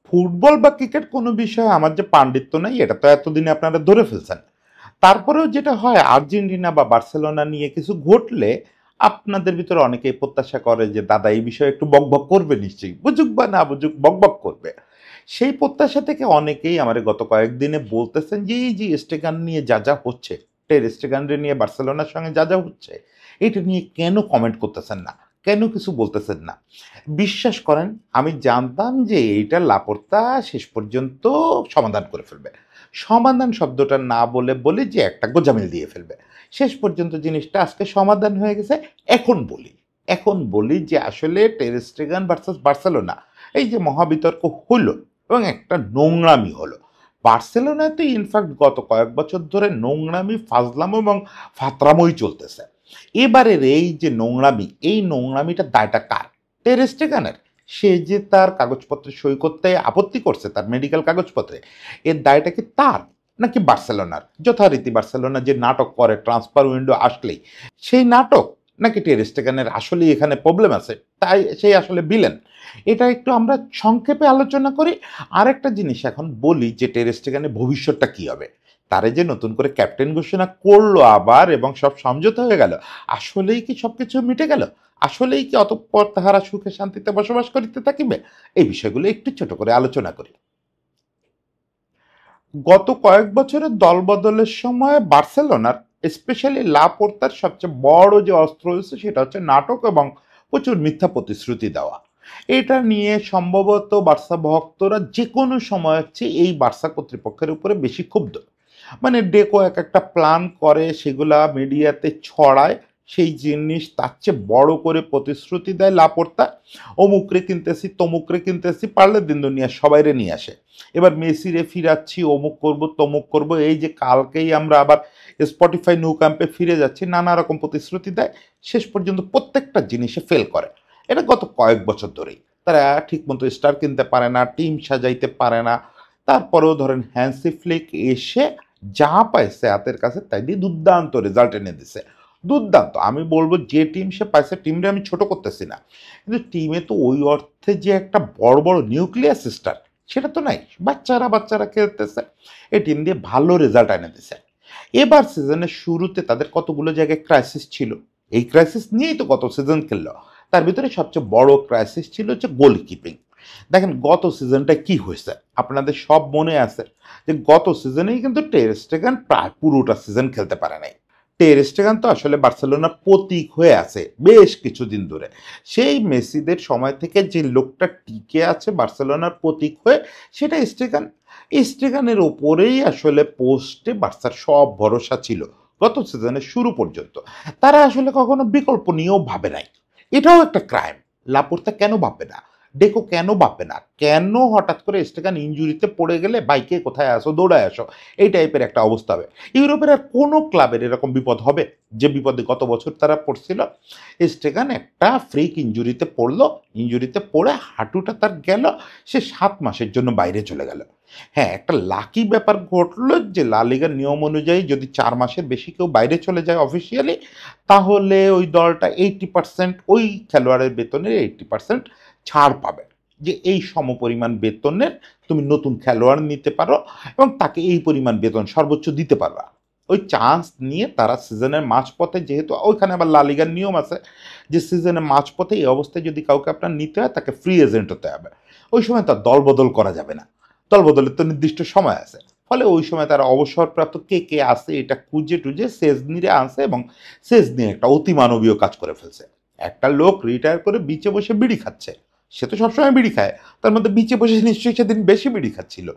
Football বা cricket কোনো বিষয়ে আমার যে পাণ্ডিত্য নাই এটা তো এতদিনে আপনারা ধরে ফেলছেন। তারপরেও যেটা হয় আর্জেন্টিনা বা বার্সেলোনা নিয়ে কিছু ঘটলে আপনাদের ভিতরে অনেকেই প্রত্যাশা করে যে দাদা এই বিষয়ে একটু বকবক করবে, নিশ্চয়ই বুঝুক বা না বুঝুক বকবক করবে। সেই প্রত্যাশা থেকে অনেকেই আমার গত কয়েকদিনে বলতেছেন যে এই যে স্টেগান নিয়ে যা যা হচ্ছে, টের স্টেগানরে নিয়ে বার্সেলোনার সঙ্গে যা যা হচ্ছে, এটা নিয়ে কেন কমেন্ট করতেছেন না, কেন কিছু বলতেছেন না। বিশ্বাস করেন, আমি জানতাম যে এইটা লাপোর্তা শেষ পর্যন্ত সমাধান করে ফেলবে। সমাধান শব্দটা না বলে বলে যে একটা গোঁজামিল দিয়ে ফেলবে। শেষ পর্যন্ত জিনিসটা আজকে সমাধান হয়ে গেছে। এখন বলি যে আসলে টের স্টেগান ভার্সাস বার্সেলোনা এই যে মহাবিতর্ক হলো এবং একটা নোংরামি হলো। বার্সেলোনায় তো ইনফ্যাক্ট গত কয়েক বছর ধরে নোংরামি, ফাজলামো এবং ফাতরামোই চলতেছে। এবারের এই যে নোংরামি, এই নোংরামিটা দায়টা কার? টের স্টেগানের। সে যে তার কাগজপত্রে সই করতে আপত্তি করছে, তার মেডিকেল কাগজপত্রে, এর দায়টা কি তার নাকি বার্সেলোনার? যথারীতি বার্সেলোনা যে নাটক করে ট্রান্সফার উইন্ডো আসলেই, সেই নাটক নাকি টের স্টেগানের আসলেই এখানে প্রবলেম আছে, তাই সেই আসলে বিলেন? এটা একটু আমরা সংক্ষেপে আলোচনা করি। আরেকটা জিনিস এখন বলি যে টের স্টেগানের ভবিষ্যৎটা কি হবে। তারে যে নতুন করে ক্যাপ্টেন ঘোষণা করলো আবার এবং সব সমঝোতা হয়ে গেল, আসলেই কি সবকিছু মিটে গেল? আসলেই কি অতঃপর তাহারা সুখে শান্তিতে বসবাস করিতে থাকিবে? এই বিষয়গুলো একটু ছোট করে আলোচনা করি। গত কয়েক বছরের দলবদলের সময় বার্সেলোনার, স্পেশালি লাপোর্তার সবচেয়ে বড় যে অস্ত্র হয়েছে সেটা হচ্ছে নাটক এবং প্রচুর মিথ্যা প্রতিশ্রুতি দেওয়া। এটা নিয়ে সম্ভবত বার্সা ভক্তরা যে কোনো সময় হচ্ছে এই বার্সা কর্তৃপক্ষের উপরে বেশি ক্ষুব্ধ। মানে ডেকো এক একটা প্ল্যান করে, সেগুলা মিডিয়াতে ছড়ায়, সেই জিনিস তার চেয়ে বড় করে প্রতিশ্রুতি দেয় লাপোর্তা। অমুকরে কিনতেছি, তমুকরে কিনতেছি, পারলে দিন দুনিয়া সবাইরে নিয়ে আসে। এবার মেসিরে ফিরাচ্ছি, অমুক করব তমুক করব, এই যে কালকেই আমরা আবার স্পটিফাই ন্যু ক্যাম্পে ফিরে যাচ্ছি, নানা রকম প্রতিশ্রুতি দেয়। শেষ পর্যন্ত প্রত্যেকটা জিনিসে ফেল করে। এটা গত কয়েক বছর ধরেই তারা ঠিকমতো স্টার কিনতে পারে না, টিম সাজাইতে পারে না। তারপরেও ধরেন হ্যান্সি ফ্লিক এসে যা পাইছে হাতের কাছে তাই দিয়ে দুর্দান্ত রেজাল্ট এনে দিছে। দুর্দান্ত, আমি বলবো যে টিম সে পাইছে, টিমরে আমি ছোট করতেছি না, কিন্তু টিমে তো ওই অর্থে যে একটা বড় বড় নিউক্লিয়াস স্টার সেটা তো নাই। বাচ্চারা বাচ্চারা খেলতেছে, এই টিম দিয়ে ভালো রেজাল্ট এনে দিছে। এবার সিজনের শুরুতে তাদের কতগুলো জায়গায় ক্রাইসিস ছিল, এই ক্রাইসিস নিয়েই তো গত সিজন খেললো। তার ভিতরে সবচেয়ে বড় ক্রাইসিস ছিল হচ্ছে গোলকিপিং। দেখেন গত সিজনটা কি হয়েছে আপনাদের সব মনে আছে, যে গত সিজনেই কিন্তু টের স্টেগান প্রায় পুরোটা সিজন খেলতে পারে নাই। টের স্টেগান তো আসলে বার্সেলোনার প্রতীক হয়ে আছে বেশ কিছুদিন ধরে। সেই মেসিদের সময় থেকে যে লোকটা টিকে আছে বার্সেলোনার প্রতীক হয়ে, সেটা স্টেগান। স্টেগানের ওপরেই আসলে পোস্টে বার্সার সব ভরসা ছিল গত সিজনের শুরু পর্যন্ত। তারা আসলে কখনো বিকল্প নিয়েও ভাবে নাই। এটাও একটা ক্রাইম। লাপোর্তা কেন ভাববে না? ডেকো কেন ভাববে না? কেন হঠাৎ করে স্টেগান ইনজুরিতে পড়ে গেলে বাইকে কোথায় আসো, দৌড়ায় আসো, এই টাইপের একটা অবস্থা হবে? ইউরোপের আর কোনো ক্লাবের এরকম বিপদ হবে যে বিপদে গত বছর তারা পড়ছিল? স্টেগান একটা ফ্রিক ইনজুরিতে পড়লো, ইনজুরিতে পড়ে হাঁটুটা তার গেল, সে 7 মাসের জন্য বাইরে চলে গেল। হ্যাঁ, একটা লাকি ব্যাপার ঘটলো যে লা লিগার নিয়ম অনুযায়ী যদি 4 মাসের বেশি কেউ বাইরে চলে যায় অফিসিয়ালি, তাহলে ওই দলটা 80%, ওই খেলোয়াড়ের বেতনের 80% ছাড় পাবে। যে এই সমপরিমাণ বেতনের তুমি নতুন খেলোয়াড় নিতে পারো এবং তাকে এই পরিমাণ বেতন সর্বোচ্চ দিতে পারবা। ওই চান্স নিয়ে তারা সিজনের মাঝপথে, যেহেতু ওইখানে আবার লা লিগার নিয়ম আছে যে সিজনের মাঝপথে এই অবস্থায় যদি কাউকে আপনার নিতে হয় তাকে ফ্রি এজেন্ট হতে হবে। ওই সময় তার দল বদল করা যাবে না, দল বদলের তো নির্দিষ্ট সময় আছে। ফলে ওই সময় তারা অবসরপ্রাপ্ত কে কে আছে এটা খুঁজে টুজে সেজনিরে আনছে এবং সেজনি একটা অতিমানবীয় কাজ করে ফেলছে। একটা লোক রিটায়ার করে বিচে বসে বিড়ি খাচ্ছে, সে তো সবসময় বিড়ি খায়, তার মধ্যে বিচে বসে নিশ্চয়ই সেদিন বেশি বিড়ি খাচ্ছিল।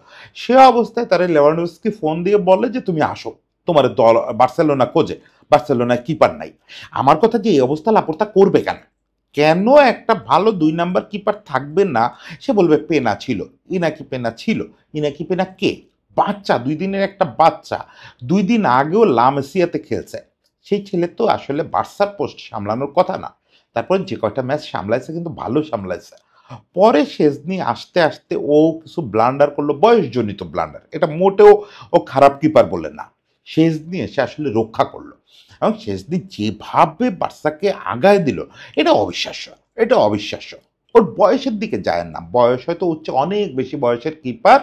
সে অবস্থায় তারা লেভানডোস্কি ফোন দিয়ে বলে যে তুমি আসো, তোমার দল বার্সেলোনা খোঁজে, বার্সেলোনায় কিপার নাই। আমার কথা যে এই অবস্থা লাপোর্তা করবে কেন? কেন একটা ভালো 2 নাম্বার কিপার থাকবে না? সে বলবে পেনা ছিল, ইনাকি পেনা ছিল। ইনাকি পেনা কে? বাচ্চা, 2 দিনের একটা বাচ্চা, 2 দিন আগেও লামেসিয়াতে খেলছে। সেই ছেলে তো আসলে বার্সার পোস্ট সামলানোর কথা না। তারপর যে কয়টা ম্যাচ সামলাইছে কিন্তু ভালো সামলাইছে। পরে শেজনি আসতে আসতে ও কিছু ব্লান্ডার করলো, বয়সজনিত ব্লান্ডার, এটা মোটেও ও খারাপ কিপার বলে না। শেজনি এসে আসলে রক্ষা করলো এবং শেজনি যেভাবে বার্সাকে আগায় দিল, এটা অবিশ্বাস্য, এটা অবিশ্বাস্য। ওর বয়সের দিকে যায় না, বয়স হয়তো হচ্ছে অনেক বেশি বয়সের কিপার,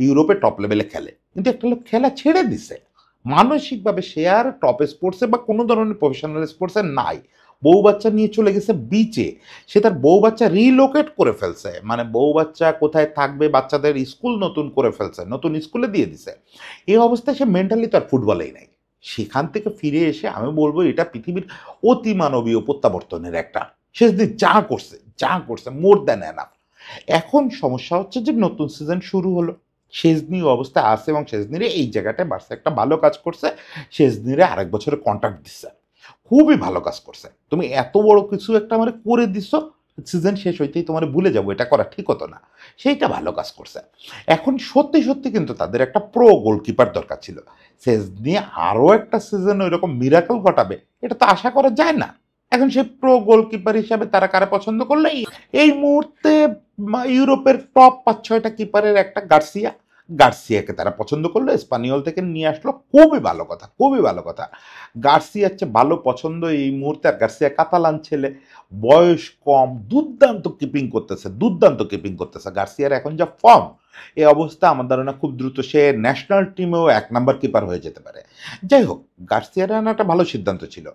ইউরোপে টপ লেভেলে খেলে, কিন্তু একটা লোক খেলা ছেড়ে দিছে, মানসিকভাবে সে আর টপ স্পোর্টসে বা কোনো ধরনের প্রফেশনাল স্পোর্টসে নাই, বউ বাচ্চা নিয়ে চলে গেছে বিচে, সে তার বউ বাচ্চা রিলোকেট করে ফেলছে, মানে বউ বাচ্চা কোথায় থাকবে, বাচ্চাদের স্কুল নতুন করে ফেলছে, নতুন স্কুলে দিয়ে দিছে। এই অবস্থায় সে মেন্টালি তো আর ফুটবলেই নাই। সেখান থেকে ফিরে এসে আমি বলবো এটা পৃথিবীর অতিমানবীয় প্রত্যাবর্তনের একটা, শেষ দিন যা করছে মোর দ্যান এনাফ। এখন সমস্যা হচ্ছে যে নতুন সিজন শুরু হলো, শেজনি অবস্থায় আছে এবং শেজনিরে এই জায়গাটায় বার্সা একটা ভালো কাজ করছে, শেজনিরে আরেক বছরের কন্ট্রাক্ট দিচ্ছে, খুবই ভালো কাজ করছে। তুমি এত বড় কিছু একটা আমার করে দিছো, সিজন শেষ হইতেই তোমার ভুলে যাবো, এটা করা ঠিক হতো না, সেইটা ভালো কাজ করছে। এখন সত্যি সত্যি কিন্তু তাদের একটা প্রো গোলকিপার দরকার ছিল, শেজনি আরও একটা সিজন ওই রকম মিরাকল ঘটাবে এটা তো আশা করা যায় না। এখন সে প্রো গোলকিপার হিসাবে তারা কারা পছন্দ করলে, এই মুহূর্তে ইউরোপের টপ 5-6টা কিপারের একটা গার্সিয়া, গার্সিয়াকে তারা পছন্দ করলো, স্পানিওল থেকে নিয়ে আসলো, খুবই ভালো কথা, খুবই ভালো কথা। গার্সিয়ার চেয়ে ভালো পছন্দ এই মুহূর্তে, আর গার্সিয়া কাতালান ছেলে, বয়স কম, দুর্দান্ত কিপিং করতেছে, দুর্দান্ত কিপিং করতেছে গার্সিয়ার এখন যা ফর্ম, এই অবস্থা আমার ধারণা খুব দ্রুত সে ন্যাশনাল টিমেও 1 নাম্বার কিপার হয়ে যেতে পারে। যাই হোক, গার্সিয়ার আনাটা ভালো সিদ্ধান্ত ছিল।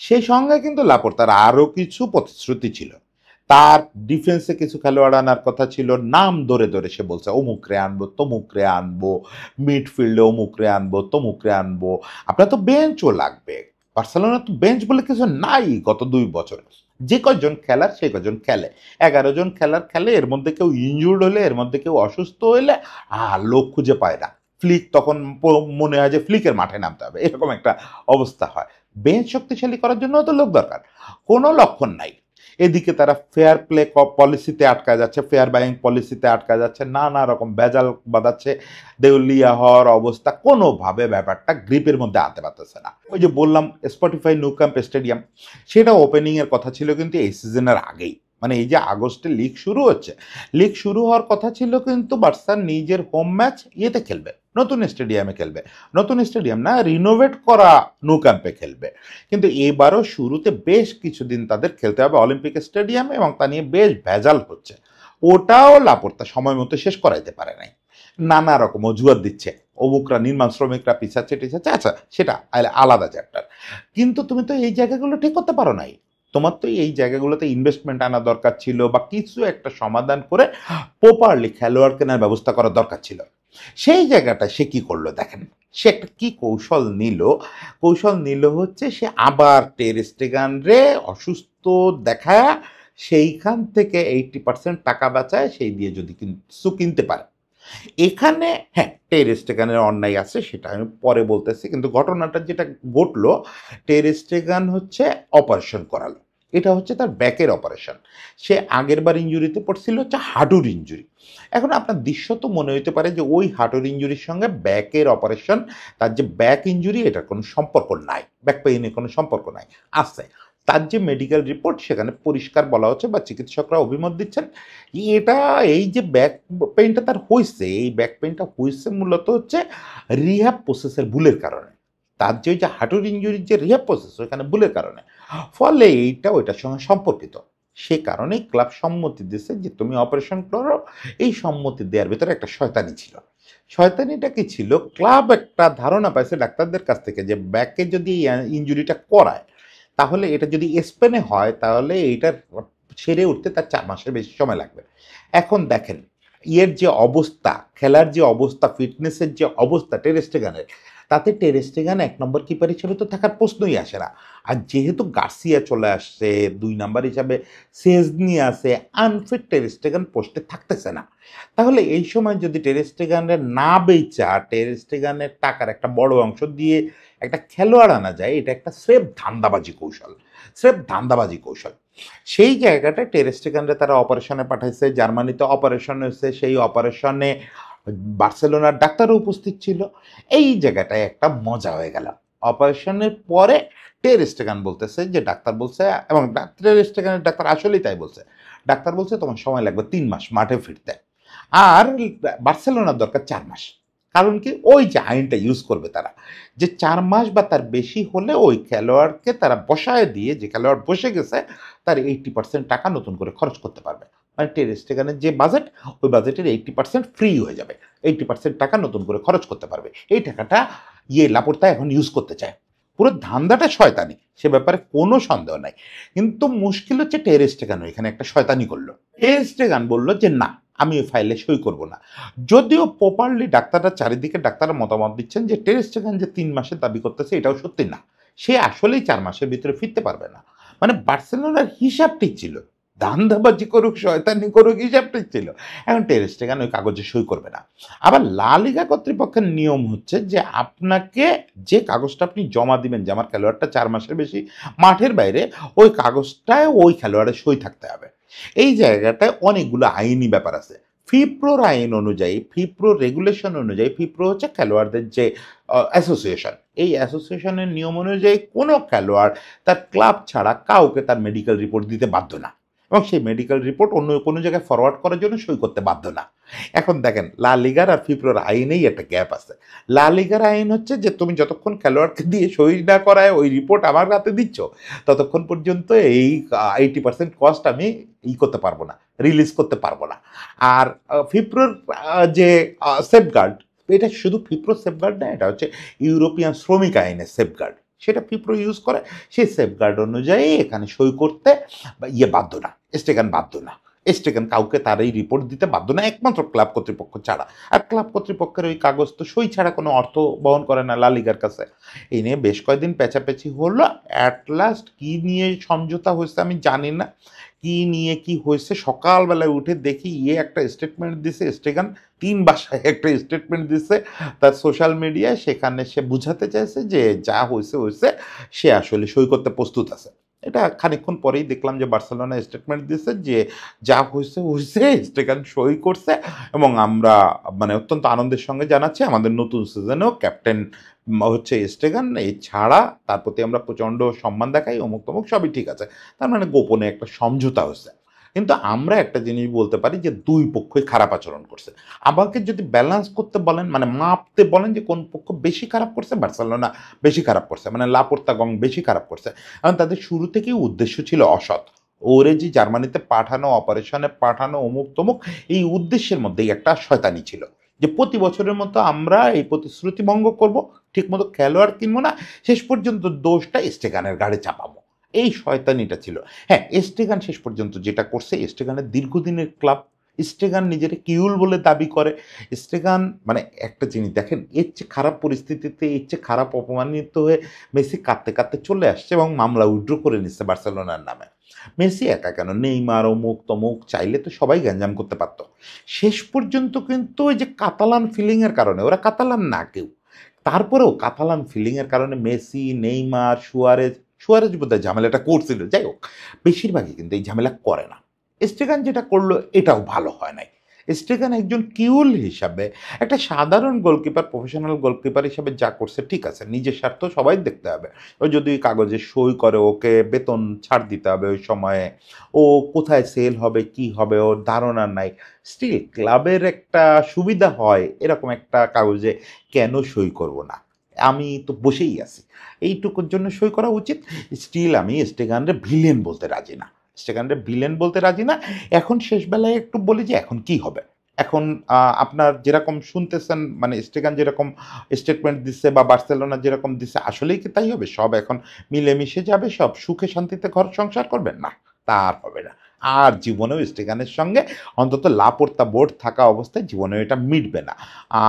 সেই সঙ্গে কিন্তু লাপোর্তার আরও কিছু প্রতিশ্রুতি ছিল, তার ডিফেন্সে কিছু খেলোয়াড় আনার কথা ছিল, নাম ধরে ধরে সে বলছে অমুকরে আনবো, তমুকরে আনবো, মিডফিল্ডে অমুকরে আনবো, তমুকরে আনবো, আপনার তো বেঞ্চও লাগবে, বার্সেলোনা তো বেঞ্চ বলে কিছু নাই গত 2 বছর, যে কজন খেলার সে কজন খেলে, 11 জন খেলার খেলে, এর মধ্যে কেউ ইনজুর্ড হলে, এর মধ্যে কেউ অসুস্থ হইলে লোক খুঁজে পায় না, ফ্লিক তখন মনে হয় যে ফ্লিকের মাঠে নামতে হবে, এরকম একটা অবস্থা হয়। বেঞ্চ শক্তিশালী করার জন্য তো লোক দরকার, কোনো লক্ষণ নাই। এদিকে তারা ফেয়ার প্লে পলিসিতে আটকা যাচ্ছে, ফেয়ার বাইং পলিসিতে আটকা যাচ্ছে, নানা রকম ভেজাল বাঁধাচ্ছে, দেউলিয়া হওয়ার অবস্থা, কোনোভাবে ব্যাপারটা গ্রিপের মধ্যে আনতে পারতেছে না। ওই যে বললাম স্পটিফাই ন্যু ক্যাম্প স্টেডিয়াম, সেটা ওপেনিং এর কথা ছিল কিন্তু এই সিজনের আগেই, মানে এই যে আগস্টে লিগ শুরু হচ্ছে, লিগ শুরু হওয়ার কথা ছিল কিন্তু বার্সার নিজের হোম ম্যাচ ইয়েতে খেলবে, নতুন স্টেডিয়ামে খেলবে, নতুন স্টেডিয়াম না, রিনোভেট করা ন্যু ক্যাম্পে খেলবে। কিন্তু এবারও শুরুতে বেশ কিছুদিন তাদের খেলতে হবে অলিম্পিক স্টেডিয়ামে, এবং তা নিয়ে বেশ ভেজাল হচ্ছে, ওটাও লাপোর্তা সময় মতো শেষ করাইতে পারে নাই, নানা রকম অজুহাত দিচ্ছে, অমুকরা নির্মাণ শ্রমিকরা পিছাচ্ছে টিছাচ্ছে, আচ্ছা সেটা আলাদা চ্যাপ্টার, কিন্তু তুমি তো এই জায়গাগুলো ঠিক করতে পারো নাই, তোমার তো এই জায়গাগুলোতে ইনভেস্টমেন্ট আনা দরকার ছিল, বা কিছু একটা সমাধান করে প্রপারলি খেলোয়াড় কেনার ব্যবস্থা করা দরকার ছিল। সেই জায়গাটা সে কি করলো দেখেন, সে একটা কি কৌশল নিল হচ্ছে সে আবার টের স্টেগান রে অসুস্থ দেখায়, সেইখান থেকে 80% টাকা বাঁচায়, সেই দিয়ে যদি কিছু কিনতে পারে। এখানে হ্যাঁ টের স্টেগানের অন্যায় আছে, সেটা আমি পরে বলতেছি, কিন্তু ঘটনাটা যেটা ঘটলো, টের স্টেগান হচ্ছে অপারেশন করালো, এটা হচ্ছে তার ব্যাকের অপারেশন, সে আগের বার ইঞ্জুরিতে পড়ছিল হচ্ছে হাঁটুর ইঞ্জুরি। এখন আপনার দৃশ্য তো মনে হতে পারে যে ওই হাঁটুর ইঞ্জুরির সঙ্গে ব্যাকের অপারেশন, তার যে ব্যাক ইঞ্জুরি এটার কোনো সম্পর্ক নাই, ব্যাক পেইনের কোনো সম্পর্ক নাই, আছে তার যে মেডিকেল রিপোর্ট সেখানে পরিষ্কার বলা হচ্ছে বা চিকিৎসকরা অভিমত দিচ্ছেন, এটা এই যে ব্যাক পেইনটা তার হয়েছে, এই ব্যাক পেইনটা হয়েছে মূলত হচ্ছে রিহ্যাব প্রসেসের ভুলের কারণে, তার যে ওই যে হাঁটুর ইঞ্জুরির যে রিহ্যাব প্রসেস ওইখানে ভুলের কারণে, ফলে এইটা ওইটার সঙ্গে সম্পর্কিত, সে কারণেই ক্লাব সম্মতি দিয়েছে যে তুমি অপারেশন করো। এই সম্মতি দেওয়ার ভিতরে একটা শয়তানি ছিল, শয়তানিটা কি ছিল, ক্লাব একটা ধারণা পাইছে ডাক্তারদের কাছ থেকে যে ব্যাকে যদি ইঞ্জুরিটা করায়, তাহলে এটা যদি স্পেনে হয় তাহলে এইটার সেরে উঠতে তার 4 মাসের বেশি সময় লাগবে। এখন দেখেন ইয়ের যে অবস্থা, খেলার যে অবস্থা, ফিটনেসের যে অবস্থা টের স্টেগানের, তাতে টের স্টেগান 1 নম্বর কিপার হিসেবে তো থাকার প্রশ্নই আসে না। আর যেহেতু গার্সিয়া চলে আসছে 2 নাম্বার হিসাবে, সেজনি আছে, আনফিট টের স্টেগান পোস্টে থাকতেছে না, তাহলে এই সময় যদি টের স্টেগানের না বেচা টের স্টেগানের টাকার একটা বড় অংশ দিয়ে একটা খেলোয়াড় আনা যায়, এটা একটা স্রেফ ধান্দাবাজি কৌশল, স্রেফ ধান্দাবাজি কৌশল। সেই জায়গাটায় টের স্টেগানরে তারা অপারেশনে পাঠাইছে, জার্মানিতে অপারেশন হয়েছে, সেই অপারেশনে বার্সেলোনার ডাক্তারও উপস্থিত ছিল, এই জায়গাটায় একটা মজা হয়ে গেল। অপারেশনের পরে টের স্টেগান বলতেছে যে ডাক্তার বলছে, এবং টের স্টেগানের ডাক্তার আসলেই তাই বলছে, ডাক্তার বলছে তোমার সময় লাগবে 3 মাস মাঠে ফিরতে, আর বার্সেলোনার দরকার 4 মাস। কারণ কি, ওই যে আইনটা ইউজ করবে তারা, যে 4 মাস বা তার বেশি হলে ওই খেলোয়াড়কে তারা বসায় দিয়ে, যে খেলোয়াড় বসে গেছে তার 80% টাকা নতুন করে খরচ করতে পারবে। মানে টের স্টেগানের যে বাজেট, ওই বাজেটের 80% ফ্রি হয়ে যাবে। 80% টাকা নতুন করে খরচ করতে পারবে। এই টাকাটা লাপোর্তা এখন ইউজ করতে চায়। পুরো ধান্দাটা শয়তানি, সে ব্যাপারে কোনো সন্দেহ নাই। কিন্তু মুশকিল হচ্ছে টের স্টেগান এখানে একটা শয়তানি করলো। টের স্টেগান বলল যে না, আমি ওই ফাইলে সই করব না। যদিও প্রপারলি ডাক্তাররা চারিদিকে ডাক্তাররা মতামত দিচ্ছেন যে টের স্টেগান যে 3 মাসের দাবি করতেছে এটাও সত্যি না। সে আসলেই 4 মাসের ভিতরে ফিরতে পারবে না। মানে বার্সেলোনার হিসাব ঠিক ছিল। ধান্দাবাজি করুক, শয়তানি করুক, হিসাব ঠিক ছিল। এখন টের স্টেগান ওই কাগজে সই করবে না। আবার লা লিগা কর্তৃপক্ষের নিয়ম হচ্ছে যে আপনাকে যে কাগজটা আপনি জমা দিবেন যে আমার খেলোয়াড়টা 4 মাসের বেশি মাঠের বাইরে, ওই কাগজটায় ওই খেলোয়াড়ের সই থাকতে হবে। এই জায়গাটায় অনেকগুলো আইনি ব্যাপার আছে। ফিপ্রোর আইন অনুযায়ী, ফিপ্রো রেগুলেশন অনুযায়ী, ফিপ্রো হচ্ছে খেলোয়াড়দের যে অ্যাসোসিয়েশন, এই অ্যাসোসিয়েশনের নিয়ম অনুযায়ী কোনো খেলোয়াড় তার ক্লাব ছাড়া কাউকে তার মেডিকেল রিপোর্ট দিতে বাধ্য না, এবং সেই মেডিকেল রিপোর্ট অন্য কোনো জায়গায় ফরওয়ার্ড করার জন্য সই করতে বাধ্য না। এখন দেখেন লা লিগার আর ফিপ্রোর আইনেই একটা গ্যাপ আছে। লা লিগার আইন হচ্ছে যে তুমি যতক্ষণ খেলোয়াড়কে দিয়ে সই না করায় ওই রিপোর্ট আমার হাতে দিচ্ছ, ততক্ষণ পর্যন্ত এই 80% কস্ট আমি করতে পারবো না, রিলিজ করতে পারবো না। আর ফিপ্রোর যে সেফগার্ড, এটা শুধু ফিপ্রো সেফগার্ড না, এটা হচ্ছে ইউরোপিয়ান শ্রমিক আইনের সেফগার্ড, সেটা ফিপ্রো ইউজ করে। সেই সেফগার্ড অনুযায়ী এখানে সই করতে বাধ্য না, স্টেগান বাধ্য না। স্টেগান কাউকে তার এই রিপোর্ট দিতে বাধ্য না, একমাত্র ক্লাব কর্তৃপক্ষ ছাড়া। আর ক্লাব কর্তৃপক্ষের ওই কাগজ তো সই ছাড়া কোনো অর্থ বহন করে না লা লিগার কাছে। এই নিয়ে বেশ কয়েকদিন পেঁচাপেচি হলো। অ্যাট লাস্ট কী নিয়ে সমঝোতা হয়েছে আমি জানি না, কি নিয়ে কি হয়েছে। সকালবেলায় উঠে দেখি একটা স্টেটমেন্ট দিছে স্টেগান, 3 ভাষায় একটা স্টেটমেন্ট দিছে তার সোশ্যাল মিডিয়ায়। সেখানে সে বুঝাতে চাইছে যে যা হয়েছে হয়েছে, সে আসলে সই করতে প্রস্তুত আছে। এটা খানিকক্ষণ পরেই দেখলাম যে বার্সেলোনা স্টেটমেন্ট দিছে যে যা হয়েছে হয়েছে, স্টেগান সই করছে, এবং আমরা মানে অত্যন্ত আনন্দের সঙ্গে জানাচ্ছি আমাদের নতুন সিজনেও ক্যাপ্টেন হচ্ছে স্টেগান। এই ছাড়া তার প্রতি আমরা প্রচণ্ড সম্মান দেখাই, অমুক তমুক সবই ঠিক আছে। তার মানে গোপনে একটা সমঝোতা হয়েছে। কিন্তু আমরা একটা জিনিস বলতে পারি যে দুই পক্ষই খারাপ আচরণ করছে। আমাকে যদি ব্যালেন্স করতে বলেন, মানে মাপতে বলেন যে কোন পক্ষ বেশি খারাপ করছে, বার্সেলোনা বেশি খারাপ করছে, মানে লাপোর্তা গং বেশি খারাপ করছে। কারণ তাদের শুরু থেকেই উদ্দেশ্য ছিল অসৎ। ওরে যে জার্মানিতে পাঠানো, অপারেশনে পাঠানো, অমুক তমুক, এই উদ্দেশ্যের মধ্যেই একটা শয়তানি ছিল যে প্রতি বছরের মতো আমরা এই প্রতিশ্রুতি ভঙ্গ করব, ঠিকমতো খেলোয়াড় কিনবো না, শেষ পর্যন্ত দোষটা স্টেগানের ঘাড়ে চাপাবো। এই শয়তানিটা ছিল। হ্যাঁ, স্টেগান শেষ পর্যন্ত যেটা করছে, স্টেগানের দীর্ঘদিনের ক্লাব, স্টেগান নিজের কিউল বলে দাবি করে। স্টেগান মানে একটা জিনিস দেখেন, এর চেয়ে খারাপ পরিস্থিতিতে, এর চেয়ে খারাপ অপমানিত হয়ে মেসি কাঁদতে কাঁদতে চলে আসছে এবং মামলা উইথড্র করে নিচ্ছে বার্সেলোনার নামে। মেসি একা কেন, নেইমার অমুক তমুক চাইলে তো সবাই গ্যাঞ্জাম করতে পারতো। শেষ পর্যন্ত কিন্তু ওই যে কাতালান ফিলিংয়ের কারণে, ওরা কাতালান না কেউ, তারপরেও কাতালান ফিলিংয়ের কারণে মেসি, নেইমার, সুয়ারেজ বোধহয় ঝামেলাটা করছিল। যাই হোক, বেশিরভাগই কিন্তু এই ঝামেলা করে না। স্টেগান যেটা করলো এটাও ভালো হয় নাই। স্টেগান একজন কিউল হিসাবে, একটা সাধারণ গোলকিপার, প্রফেশনাল গোলকিপার হিসাবে যা করছে ঠিক আছে, নিজের স্বার্থ সবাই দেখতে হবে। ও যদি কাগজে সই করে, ওকে বেতন ছাড় দিতে হবে ওই সময়ে, ও কোথায় সেল হবে কি হবে ওর ধারণা নাই। স্টিল ক্লাবের একটা সুবিধা হয় এরকম একটা কাগজে কেন সই করব না? আমি তো বসেই আছি, এইটুকুর জন্য সই করা উচিত। স্টিল আমি স্টেগানরে ভিলেন বলতে রাজি না, স্টেগানরে ভিলেন বলতে রাজি না। এখন শেষ বেলায় একটু বলি যে এখন কি হবে। এখন আপনার যেরকম শুনতেছেন, মানে স্টেগান যেরকম স্টেটমেন্ট দিচ্ছে বা বার্সেলোনা যেরকম দিচ্ছে, আসলেই কি তাই হবে? সব এখন মিলেমিশে যাবে, সব সুখে শান্তিতে ঘর সংসার করবেন? না, তা আর হবে না। আর জীবনেও স্টেগানের সঙ্গে অন্তত লাপোর্তা বোর্ড থাকা অবস্থায় জীবনেও এটা মিটবে না।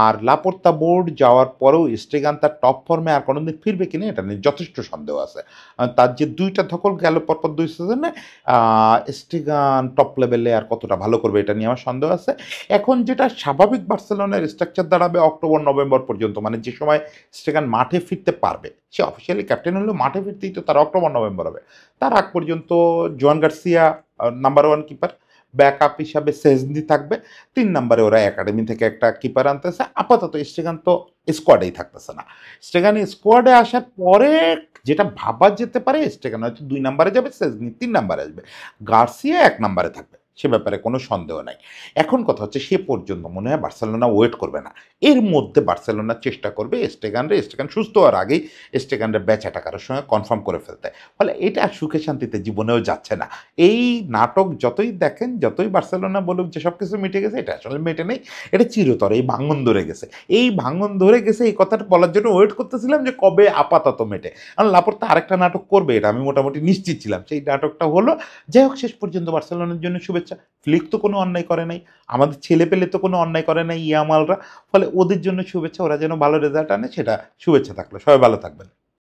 আর লাপোর্তা বোর্ড যাওয়ার পরেও স্টেগান তার টপ ফর্মে আর কোনোদিন ফিরবে কিনা এটা নিয়ে যথেষ্ট সন্দেহ আছে। তার যে 2টা ধকল গেল পরপর 2 সিজনে, স্টেগান টপ লেভেলে আর কতটা ভালো করবে এটা নিয়ে আমার সন্দেহ আছে। এখন যেটা স্বাভাবিক বার্সেলোনার স্ট্রাকচার দাঁড়াবে অক্টোবর নভেম্বর পর্যন্ত, মানে যে সময় স্টেগান মাঠে ফিরতে পারবে, সে অফিসিয়ালি ক্যাপ্টেন হলেও মাঠে ফিরতেই তো তার অক্টোবর নভেম্বর হবে। তার আগ পর্যন্ত জোয়ান গার্সিয়া নাম্বার 1 কিপার, ব্যাকআপ হিসাবে সেজনি থাকবে, 3 নম্বরে ওরা একাডেমি থেকে একটা কিপার আনতেছে। আপাতত স্টেগান তো স্কোয়াডেই থাকতেছে না। স্টেগান স্কোয়াডে আসার পরে যেটা ভাবা যেতে পারে, স্টেগান হয়তো 2 নম্বরে যাবে, সেজনি 3 নম্বরে আসবে, গার্সিয়া 1 নম্বরে থাকবে। সে ব্যাপারে কোনো সন্দেহ নাই। এখন কথা হচ্ছে সে পর্যন্ত মনে হয় বার্সেলোনা ওয়েট করবে না। এর মধ্যে বার্সেলোনা চেষ্টা করবে স্টেগান সুস্থ হওয়ার আগেই স্টেগানরে বেচা কারোর সঙ্গে কনফার্ম করে ফেলতে। ফলে এটা সুখে শান্তিতে জীবনেও যাচ্ছে না। এই নাটক যতই দেখেন, যতই বার্সেলোনা বলুক যে সবকিছু মিটে গেছে, এটা আসলে মেটে নেই। এটা চিরতরে এই ভাঙন ধরে গেছে। এই ভাঙন ধরে গেছে এই কথাটা বলার জন্য ওয়েট করতেছিলাম যে কবে আপাতত মেটে। কারণ লাপোর্তা আরেকটা নাটক করবে এটা আমি মোটামুটি নিশ্চিত ছিলাম। সেই নাটকটা হলো। যাই হোক শেষ পর্যন্ত বার্সেলোনার জন্য শুভেচ্ছা। ফ্লিক তো কোনো অন্যায় করে নাই। আমাদের ছেলেপেলে তো কোনো অন্যায় করে নাই ইয়ামালরা। ফলে ওদের জন্য শুভেচ্ছা। ওরা যেন ভালো রেজাল্ট আনে সেটা শুভেচ্ছা থাকলো। সবাই ভালো থাকবেন।